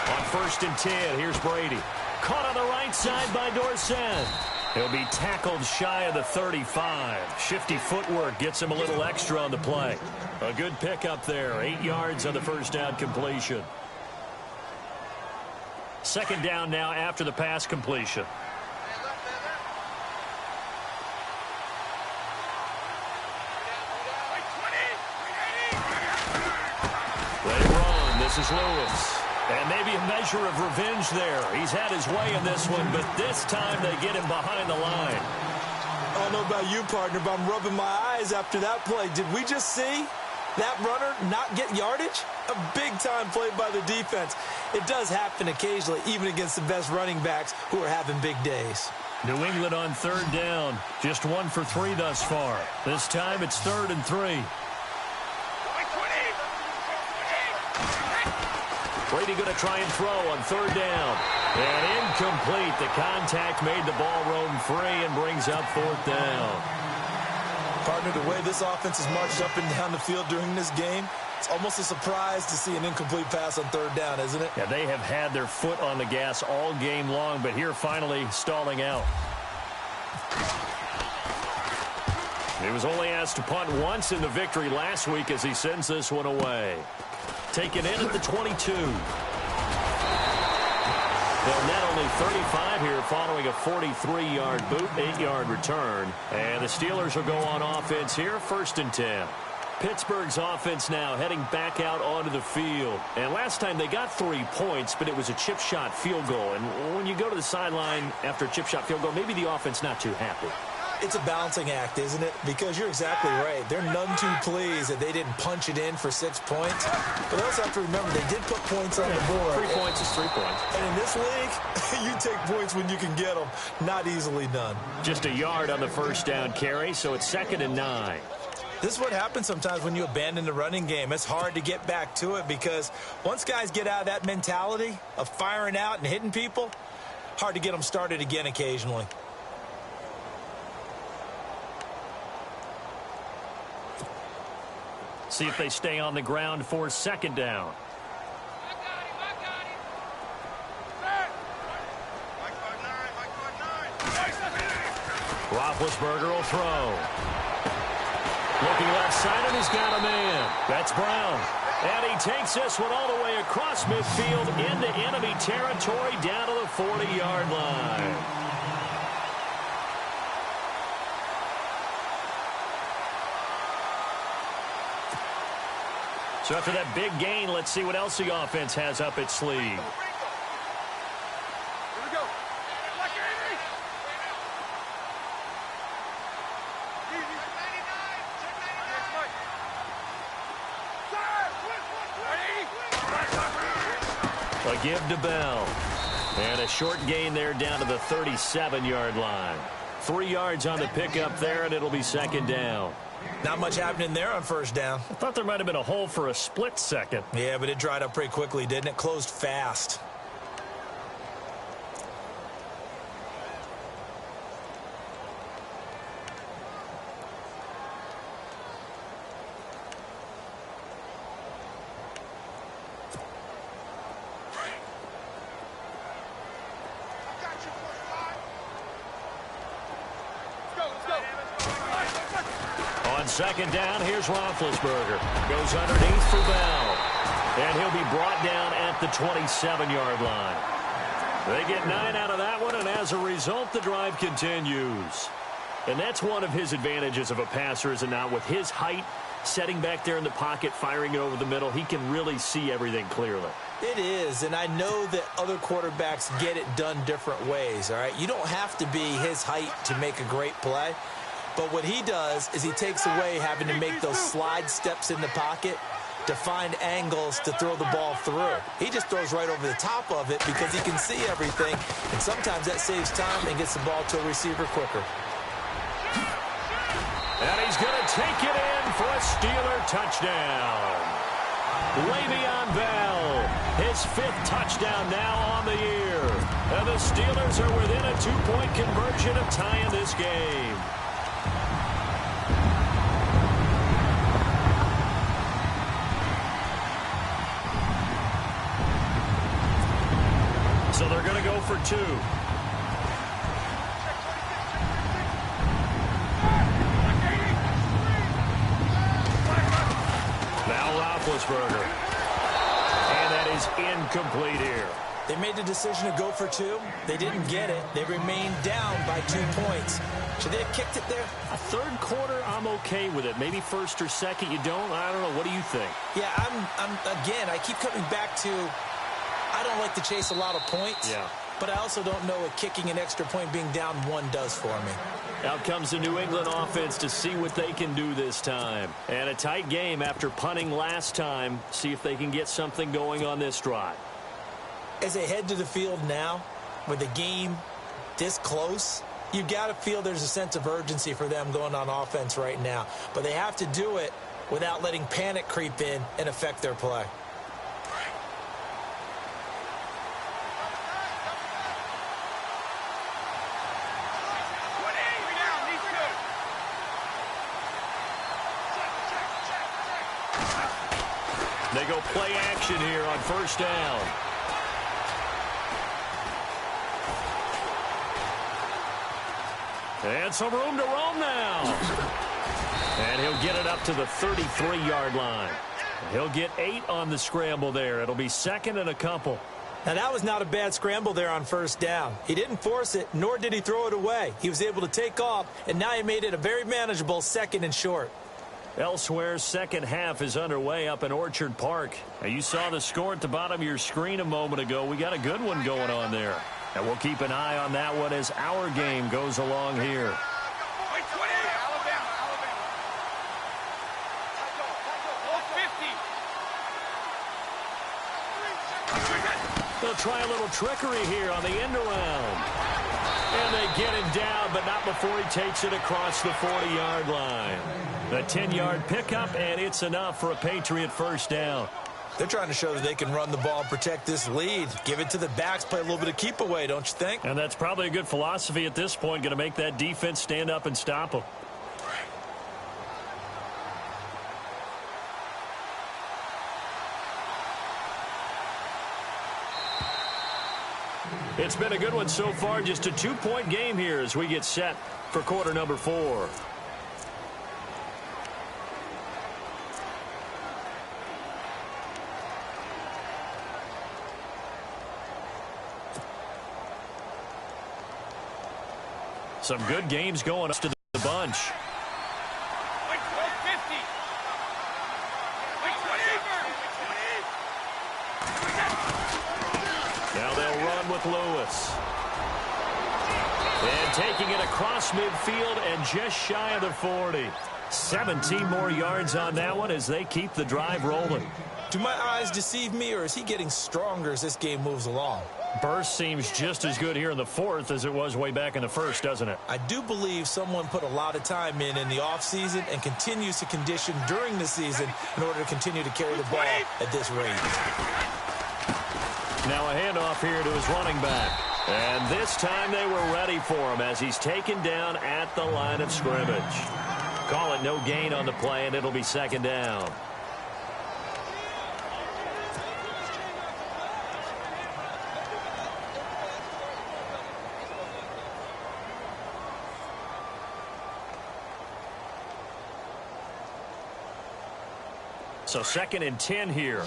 On 1st and 10, here's Brady. Caught on the right side by Dorsett. He'll be tackled shy of the 35. Shifty footwork gets him a little extra on the play. A good pickup there. 8 yards on the first down completion. Second down now after the pass completion. They run. This is Lewis. And maybe a measure of revenge there. He's had his way in this one, but this time they get him behind the line. I don't know about you, partner, but I'm rubbing my eyes after that play. Did we just see that runner not get yardage? A big-time play by the defense. It does happen occasionally, even against the best running backs who are having big days. New England on 3rd down. Just 1 for 3 thus far. This time it's 3rd and 3. Brady going to try and throw on 3rd down. And incomplete. The contact made the ball roam free and brings up 4th down. Partner, the way this offense has marched up and down the field during this game, it's almost a surprise to see an incomplete pass on 3rd down, isn't it? Yeah, they have had their foot on the gas all game long, but here finally stalling out. He was only asked to punt once in the victory last week as he sends this one away. Taken in at the 22. They'll net only 35 here following a 43-yard boot, 8-yard return. And the Steelers will go on offense here, 1st and 10. Pittsburgh's offense now heading back out onto the field. And last time they got 3 points, but it was a chip shot field goal. And when you go to the sideline after a chip shot field goal, maybe the offense not too happy. It's a balancing act, isn't it? Because you're exactly right. They're none too pleased that they didn't punch it in for 6 points. But they also have to remember they did put points on the board. 3 points is 3 points. And in this league, you take points when you can get them. Not easily done. Just a yard on the first down carry, so it's 2nd and 9. This is what happens sometimes when you abandon the running game. It's hard to get back to it because once guys get out of that mentality of firing out and hitting people, hard to get them started again occasionally. See if they stay on the ground for 2nd down. Roethlisberger will throw. Looking left side, and he's got a man. That's Brown. And he takes this one all the way across midfield into enemy territory down to the 40-yard line. So after that big gain, let's see what else the offense has up its sleeve. A give to Bell. And a short gain there down to the 37-yard line. 3 yards on the pickup there, and it'll be 2nd down. Not much happening there on first down. I thought there might have been a hole for a split second. Yeah, but it dried up pretty quickly, didn't it? Closed fast. On 2nd down, here's Roethlisberger. Goes underneath for Bell. And he'll be brought down at the 27-yard line. They get 9 out of that one, and as a result, the drive continues. And that's one of his advantages of a passer, is it not? With his height, setting back there in the pocket, firing it over the middle, he can really see everything clearly. It is, and I know that other quarterbacks get it done different ways, all right? You don't have to be his height to make a great play. But what he does is he takes away having to make those slide steps in the pocket to find angles to throw the ball through. He just throws right over the top of it because he can see everything, and sometimes that saves time and gets the ball to a receiver quicker. And he's going to take it in for a Steeler touchdown. Le'Veon Bell, his 5th touchdown now on the year. And the Steelers are within a 2-point conversion of tying this game. So they're going to go for 2. Now Roethlisberger. And that is incomplete here. They made the decision to go for 2. They didn't get it. They remained down by 2 points. Should they have kicked it there? A 3rd quarter, I'm okay with it. Maybe 1st or 2nd, you don't? I don't know. What do you think? Yeah, again, I keep coming back to I don't like to chase a lot of points. Yeah. But I also don't know what kicking an extra point being down 1 does for me. Out comes the New England offense to see what they can do this time. And a tight game after punting last time. See if they can get something going on this drive. As they head to the field now, with the game this close, you've got to feel there's a sense of urgency for them going on offense right now. But they have to do it without letting panic creep in and affect their play. They go play action here on 1st down. And some room to roam now. And he'll get it up to the 33-yard line. He'll get 8 on the scramble there. It'll be 2nd and a couple. Now, that was not a bad scramble there on 1st down. He didn't force it, nor did he throw it away. He was able to take off, and now he made it a very manageable 2nd and short. Elsewhere, second half is underway up in Orchard Park. Now, you saw the score at the bottom of your screen a moment ago. We got a good one going on there. And we'll keep an eye on that one as our game goes along here. They'll try a little trickery here on the end around. And they get him down, but not before he takes it across the 40-yard line. A 10-yard pickup, and it's enough for a Patriot first down. They're trying to show that they can run the ball and protect this lead. Give it to the backs, play a little bit of keep away, don't you think? And that's probably a good philosophy at this point, going to make that defense stand up and stop them. It's been a good one so far. Just a 2-point game here as we get set for quarter number 4. Some good games going up to the bunch. Now they'll run with Lewis. And taking it across midfield and just shy of the 40. 17 more yards on that one as they keep the drive rolling. Do my eyes deceive me, or is he getting stronger as this game moves along? Burst seems just as good here in the 4th as it was way back in the 1st, doesn't it? I do believe someone put a lot of time in the offseason and continues to condition during the season in order to continue to carry the ball at this rate. Now a handoff here to his running back. And this time they were ready for him as he's taken down at the line of scrimmage. Call it no gain on the play, and it'll be second down. So 2nd and 10 here.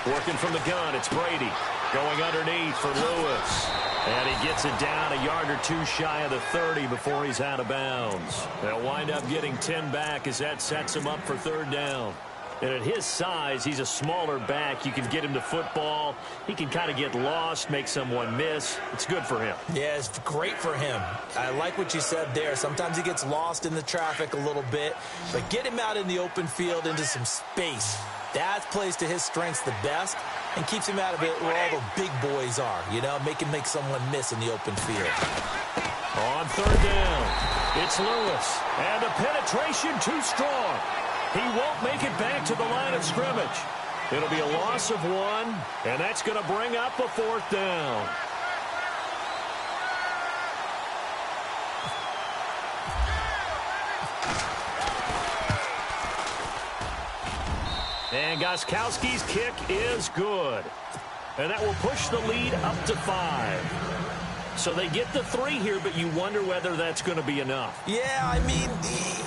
Working from the gun, it's Brady. Going underneath for Lewis. And he gets it down a yard or two shy of the 30 before he's out of bounds. They'll wind up getting 10 back as that sets him up for third down. And at his size, he's a smaller back. You can get him to football. He can kind of get lost, make someone miss. It's good for him. Yeah, it's great for him. I like what you said there. Sometimes he gets lost in the traffic a little bit. But get him out in the open field into some space. That plays to his strengths the best and keeps him out of it where all the big boys are. You know, make someone miss in the open field. On third down, it's Lewis. And the penetration too strong. He won't make it back to the line of scrimmage. It'll be a loss of 1, and that's going to bring up a 4th down. And Gostkowski's kick is good. And that will push the lead up to 5. So they get the 3 here, but you wonder whether that's going to be enough. Yeah, I mean,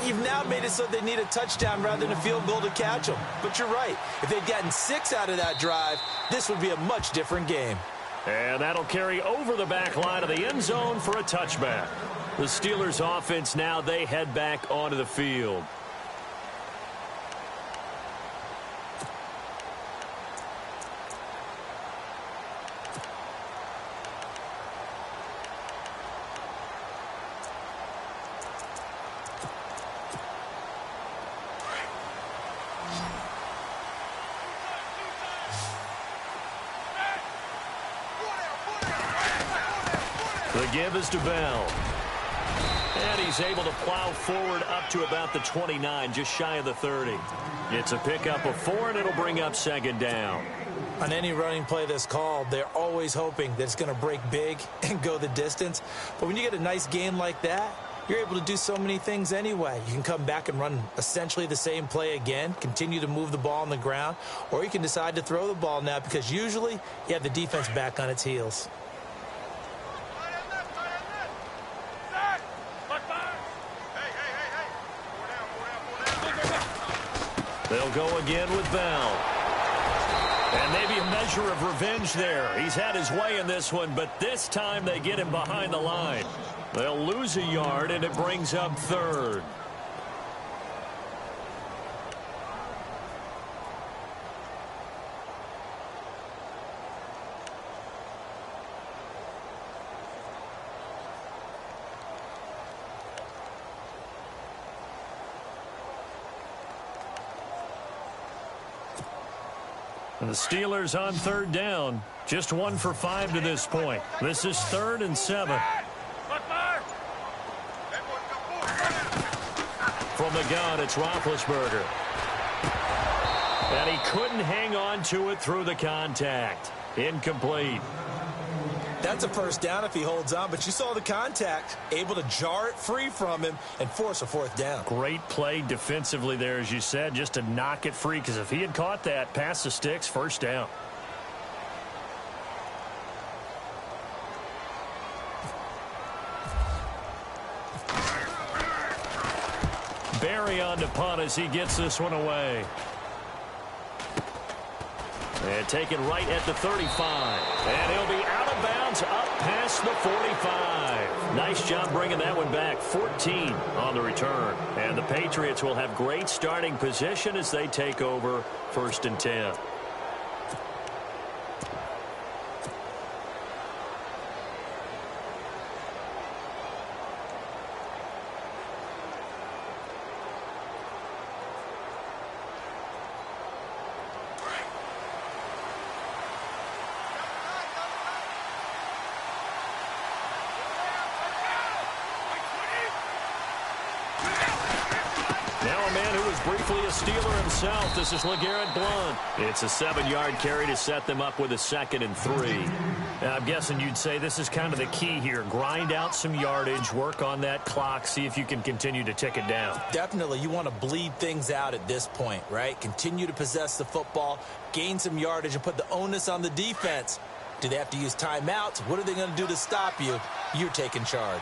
you've now made it so they need a touchdown rather than a field goal to catch them. But you're right. If they'd gotten 6 out of that drive, this would be a much different game. And that'll carry over the back line of the end zone for a touchback. The Steelers offense now, they head back onto the field. The give is to Bell. And he's able to plow forward up to about the 29, just shy of the 30. It's a pickup of 4, and it'll bring up second down. On any running play that's called, they're always hoping that it's going to break big and go the distance. But when you get a nice game like that, you're able to do so many things anyway. You can come back and run essentially the same play again, continue to move the ball on the ground, or you can decide to throw the ball now because usually you have the defense back on its heels. They'll go again with Bell. And maybe a measure of revenge there. He's had his way in this one, but this time they get him behind the line. They'll lose a yard, and it brings up third. And the Steelers on third down. Just 1 for 5 to this point. This is 3rd and 7. From the gun, it's Roethlisberger. And he couldn't hang on to it through the contact. Incomplete. That's a first down if he holds on, but you saw the contact. Able to jar it free from him and force a 4th down. Great play defensively there, as you said, just to knock it free, because if he had caught that, past the sticks, first down. Barry on to punt as he gets this one away. And taken right at the 35. And he'll be out of bounds up past the 45. Nice job bringing that one back. 14 on the return. And the Patriots will have great starting position as they take over 1st and 10. Briefly a Steeler himself. This is LeGarrette Blount. It's a 7-yard carry to set them up with a 2nd and 3. Now, I'm guessing you'd say this is kind of the key here. Grind out some yardage, work on that clock, see if you can continue to tick it down. Definitely. You want to bleed things out at this point, right? Continue to possess the football, gain some yardage, and put the onus on the defense. Do they have to use timeouts? What are they going to do to stop you? You're taking charge.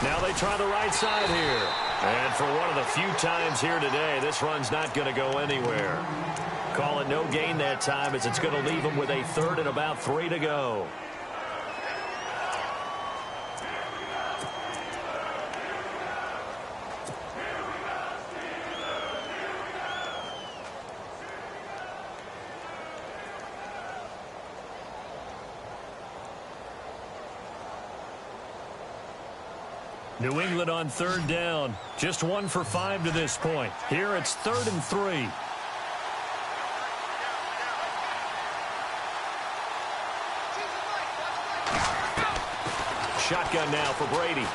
Now they try the right side here. And for one of the few times here today, this run's not going to go anywhere. Call it no gain that time, as it's going to leave them with a 3rd and about 3 to go. New England on 3rd down. Just 1 for 5 to this point. Here it's 3rd and 3. Shotgun now for Brady.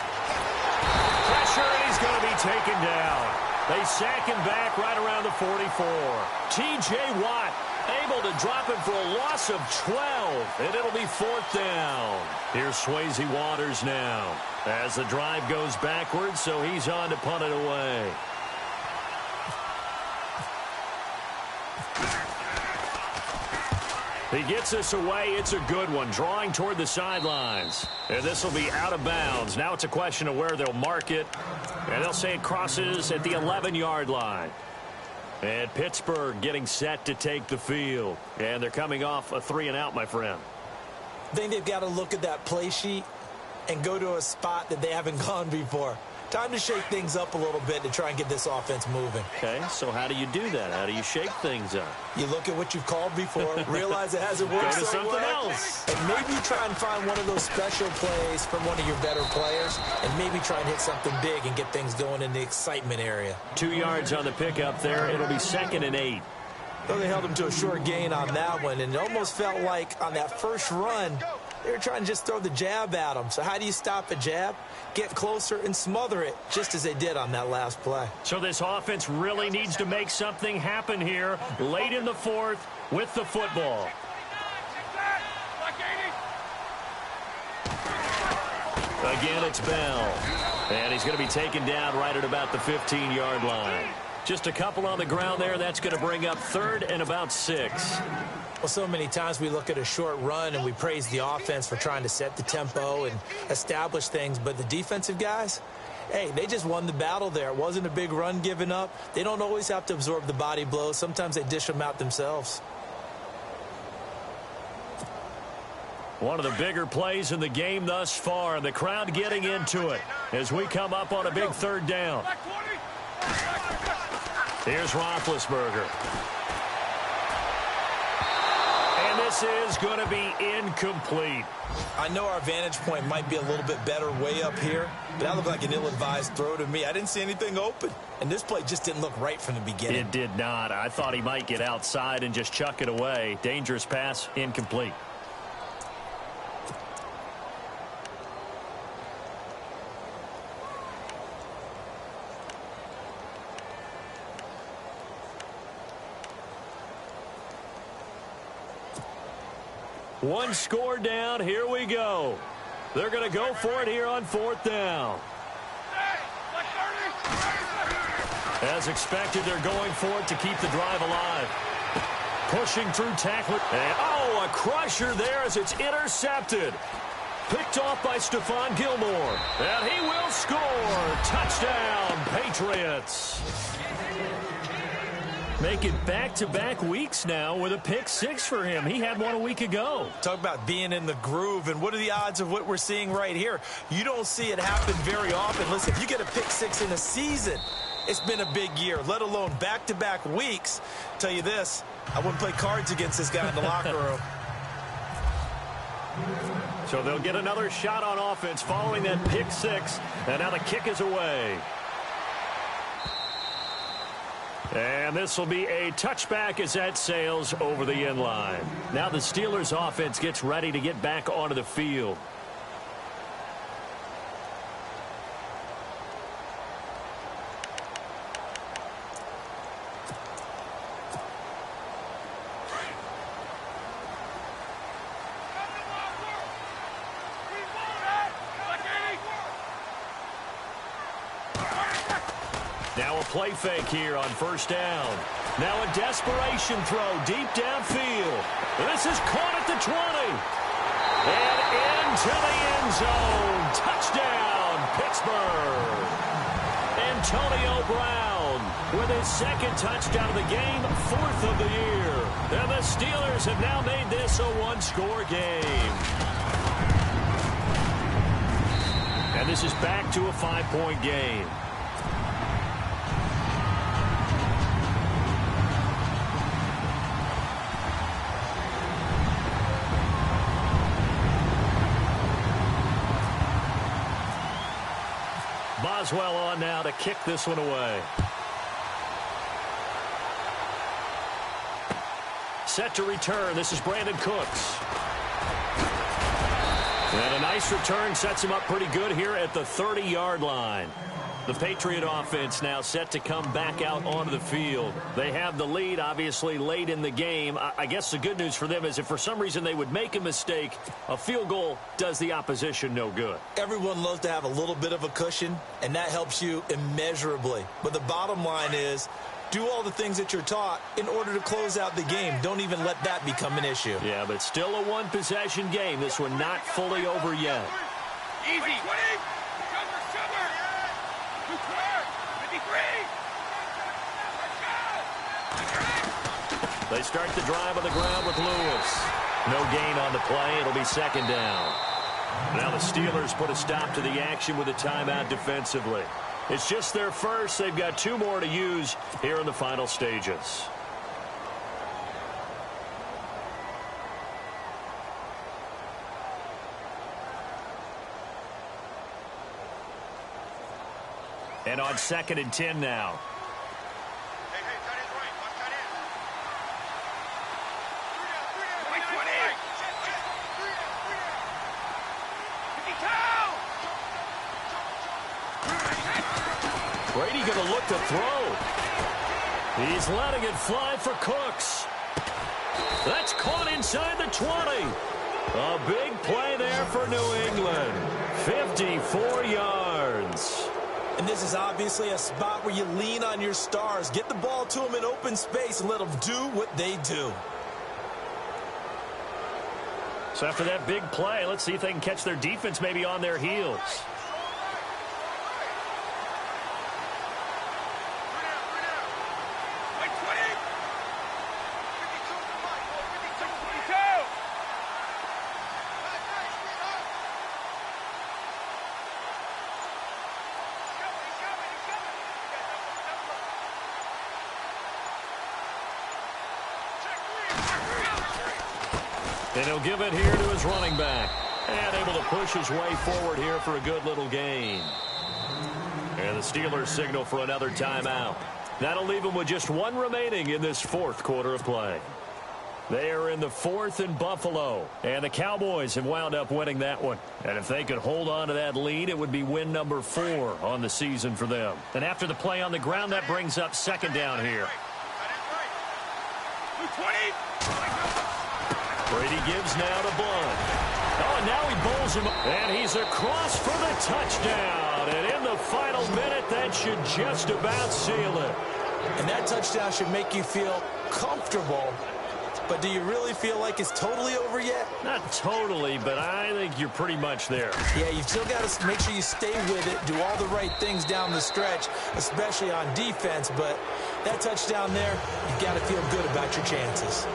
Pressure, and he's going to be taken down. They sack him back right around the 44. T.J. Watt able to drop him for a loss of 12, and it'll be 4th down. Here's Swayze Waters now as the drive goes backwards, so he's on to punt it away. He gets this away. It's a good one, drawing toward the sidelines. And this will be out of bounds. Now it's a question of where they'll mark it. And they'll say it crosses at the 11-yard line. And Pittsburgh getting set to take the field. And they're coming off a 3-and-out, my friend. I think they've got to look at that play sheet and go to a spot that they haven't gone before. Time to shake things up a little bit to try and get this offense moving. Okay, so how do you do that? How do you shake things up? You look at what you've called before, realize it hasn't worked Go to so something well, else. and maybe try and find one of those special plays from one of your better players, and maybe try and hit something big and get things going in the excitement area. 2 yards on the pickup there. It'll be 2nd and 8. Though they held him to a short gain on that one, and it almost felt like on that first run, they were trying to just throw the jab at him. So how do you stop a jab? Get closer and smother it, just as they did on that last play. So this offense really needs to make something happen here late in the 4th with the football. Again, it's Bell. And he's going to be taken down right at about the 15-yard line. Just a couple on the ground there. That's going to bring up 3rd and about 6. Well, so many times we look at a short run and we praise the offense for trying to set the tempo and establish things, but the defensive guys, hey, they just won the battle there. It wasn't a big run given up. They don't always have to absorb the body blows. Sometimes they dish them out themselves. One of the bigger plays in the game thus far, and the crowd getting into it as we come up on a big 3rd down. Here's Roethlisberger. And this is going to be incomplete. I know our vantage point might be a little bit better way up here, but that looked like an ill-advised throw to me. I didn't see anything open, and this play just didn't look right from the beginning. It did not. I thought he might get outside and just chuck it away. Dangerous pass, incomplete. One score down. Here we go. They're going to go for it here on 4th down. As expected, they're going for it to keep the drive alive. Pushing through tackling. And, oh, a crusher there as it's intercepted. Picked off by Stephon Gilmore. And he will score. Touchdown, Patriots. Make it back-to-back weeks now with a pick 6 for him. He had one a week ago. Talk about being in the groove, and what are the odds of what we're seeing right here? You don't see it happen very often. Listen, if you get a pick 6 in a season, it's been a big year, let alone back-to-back weeks. Tell you this, I wouldn't play cards against this guy in the locker room. So they'll get another shot on offense following that pick 6, and now the kick is away. And this will be a touchback as that sails over the end line. Now the Steelers offense gets ready to get back onto the field. Now a play fake here on 1st down. Now a desperation throw deep downfield. This is caught at the 20. And into the end zone. Touchdown, Pittsburgh. Antonio Brown with his 2nd touchdown of the game, 4th of the year. And the Steelers have now made this a 1-score game. And this is back to a 5-point game. Boswell on now to kick this one away. Set to return. This is Brandon Cooks. And a nice return sets him up pretty good here at the 30-yard line. The Patriot offense now set to come back out onto the field. They have the lead, obviously, late in the game. I guess the good news for them is if for some reason they would make a mistake, a field goal does the opposition no good. Everyone loves to have a little bit of a cushion, and that helps you immeasurably. But the bottom line is, do all the things that you're taught in order to close out the game. Don't even let that become an issue. Yeah, but still a one-possession game. This one not fully over yet. Easy. They start the drive on the ground with Lewis. No gain on the play. It'll be 2nd down. Now the Steelers put a stop to the action with a timeout defensively. It's just their first. They've got 2 more to use here in the final stages. And on 2nd and 10 now. Brady going to look to throw. He's letting it fly for Cooks. That's caught inside the 20. A big play there for New England. 54 yards. And this is obviously a spot where you lean on your stars. Get the ball to them in open space and let them do what they do. So after that big play, let's see if they can catch their defense maybe on their heels. And he'll give it here to his running back. And able to push his way forward here for a good little gain. And the Steelers signal for another timeout. That'll leave them with just one remaining in this fourth quarter of play. They are in the fourth in Buffalo. And the Cowboys have wound up winning that one. And if they could hold on to that lead, it would be win number 4 on the season for them. And after the play on the ground, that brings up second down here. Brady gives now to Blunt. Oh, and now he bowls him. And he's across for the touchdown. And in the final minute, that should just about seal it. And that touchdown should make you feel comfortable. But do you really feel like it's totally over yet? Not totally, but I think you're pretty much there. Yeah, you've still got to make sure you stay with it, do all the right things down the stretch, especially on defense. But that touchdown there, you've got to feel good about your chances.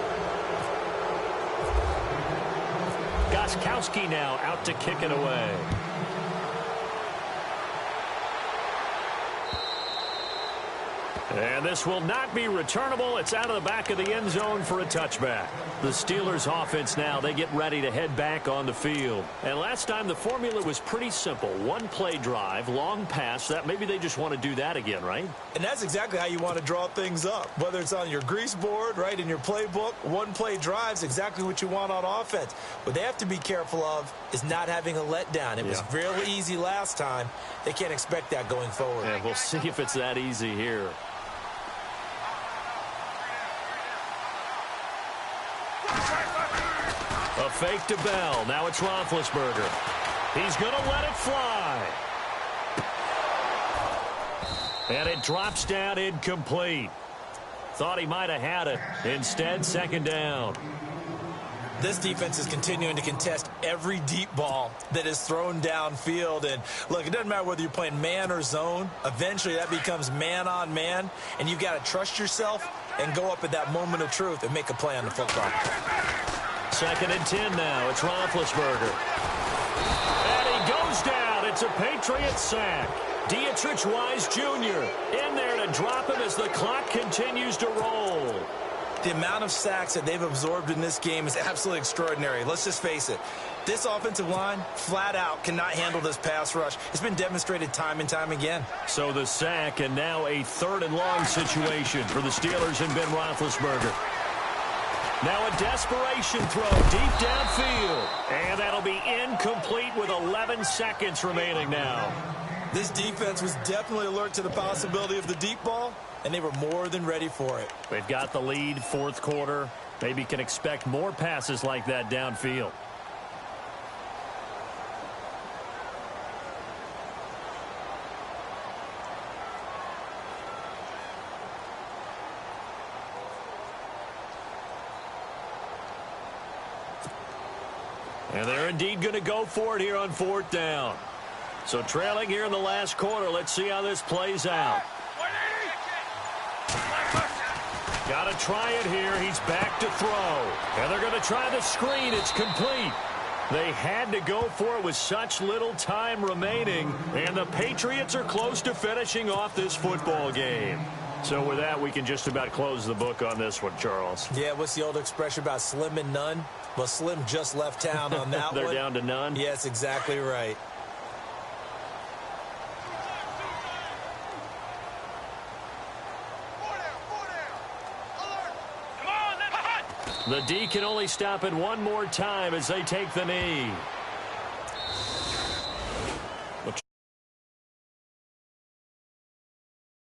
Gostkowski now out to kick it away. And this will not be returnable. It's out of the back of the end zone for a touchback. The Steelers offense now, they get ready to head back on the field. And last time the formula was pretty simple. One play drive, long pass. That maybe they just want to do that again, right? And that's exactly how you want to draw things up. Whether it's on your grease board, right, in your playbook, one play drive is exactly what you want on offense. What they have to be careful of is not having a letdown. It was real easy last time. They can't expect that going forward. And we'll see if it's that easy here. A fake to Bell. Now it's Roethlisberger. He's going to let it fly. And it drops down incomplete. Thought he might have had it. Instead, second down. This defense is continuing to contest every deep ball that is thrown downfield. And, look, it doesn't matter whether you're playing man or zone. Eventually, that becomes man on man. And you've got to trust yourself and go up at that moment of truth and make a play on the football. Second and 10 now. It's Roethlisberger. And he goes down. It's a Patriot sack. Dietrich Wise Jr. in there to drop him as the clock continues to roll. The amount of sacks that they've absorbed in this game is absolutely extraordinary. Let's just face it. This offensive line, flat out, cannot handle this pass rush. It's been demonstrated time and time again. So the sack, and now a third and long situation for the Steelers and Ben Roethlisberger. Now a desperation throw deep downfield. And that'll be incomplete with 11 seconds remaining now. This defense was definitely alert to the possibility of the deep ball, and they were more than ready for it. They've got the lead, fourth quarter. Maybe can expect more passes like that downfield. And they're indeed going to go for it here on fourth down. So trailing here in the last quarter. Let's see how this plays out. Got to try it here. He's back to throw. And they're going to try the screen. It's complete. They had to go for it with such little time remaining. And the Patriots are close to finishing off this football game. So with that, we can just about close the book on this one, Charles. Yeah, what's the old expression about slim and none? Well, Slim just left town on that They're one. down to none? Yes, exactly right. The D can only stop it one more time as they take the knee.